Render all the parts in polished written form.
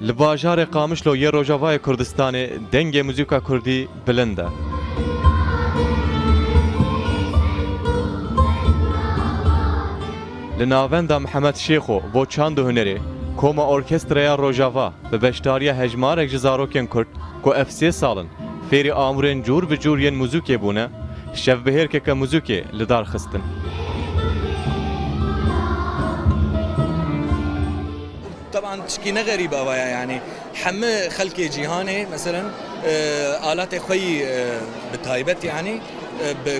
Li bajarê Qamişlo yê Rojavayê Kurdistanê dengê muzîka Kurdî bilind e. Li navenda Mihemed Şêxo bo çand û hunerê, Koma Orkestraya Rojava bi beşdariya hejmarek ji zarokên Kurd ku ev 3 salin fêrî amûrên cûr bi cûr yên muzîkê bûne, şevbihêrkeke muzîkê li dar xistin. طبعا تشكينا غريبة ويا يعني حمى خلقي جيهاني مثلا آلات خوي بتايبت يعني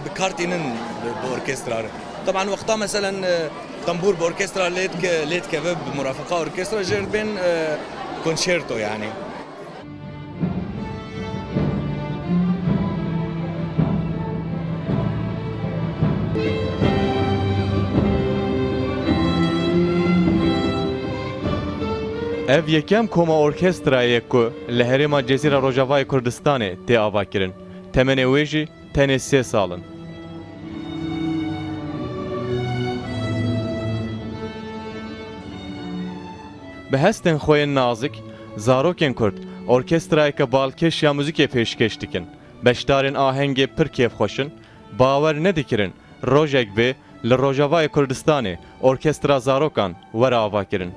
بكارتينن بأوركسترا طبعا وقتها مثلا طنبور بأوركسترا ليت كباب بمرافقة أوركسترا جرد بين كونشيرتو يعني Ev yekem Koma Orkestrayê ku li herêma Cezîra Rojavayê Kurdistanê tê avakirin. Temenê wê jî tenê 3 salin. Bi hestên xwe yên nazik, zarokên Kurd orkestrayeke balkêş ya muzîkê pêşkêş dikin. Beşdarên ahengê pir kêfxweşin, bawer nedikirin rojek vê li Rojavayê Kurdistanê orkestra zarokan were avakirin.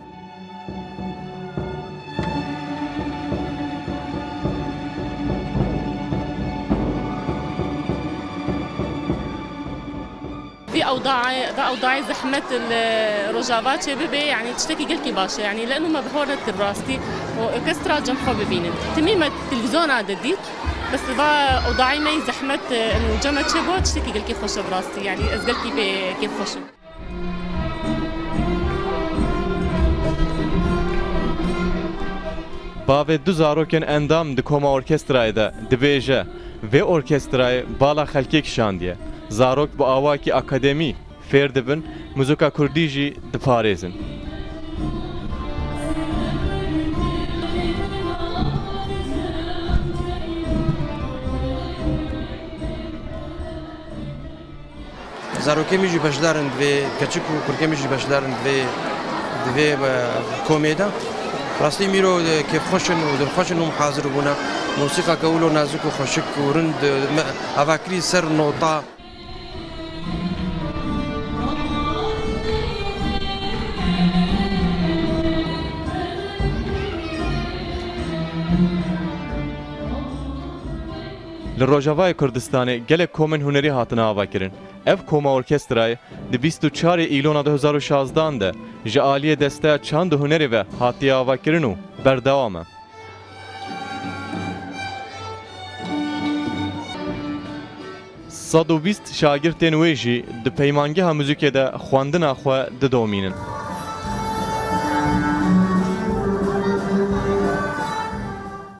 في اوضاع زحمه الرجافات شبابي يعني تشتكي قلكي باشا يعني لانه ما بحورة راستي واوركسترا جنبها ببينن تميمة التلفزيون عاد ديت بس با اوضاعي مي زحمه انه جمع شبو تشتكي قلكي خوش براستي يعني از قلكي كيف خوش Bavê du zarokên endam di Koma Orkestrayê de dibêje vê orkestrayê bala xelkê kişandiye. Zarok bi awakî akademî fêr dibin, muzîka Kurdî jî diparêzin. Zarokemî jî beşdarin divê keçik û kurkemî jî beşdarin divê komê de. Rastî mîro kêfxweşin û dilxweşin û hazir bûne. Musîqa kewil û nazik û xweşik û rind avakirî ser nota. Li Rojavayê Kurdistanê gelek komên hunerî hatine avakirin. Ev Koma Orkestrayê di 24 îlona 2016 de ji aliyê desteya çand û hunerê ve hatiye avakirin û berdewam e. Sad û bîst şagirtên wê jî di peymangeha muzîkê de xwendina xwe didomînin.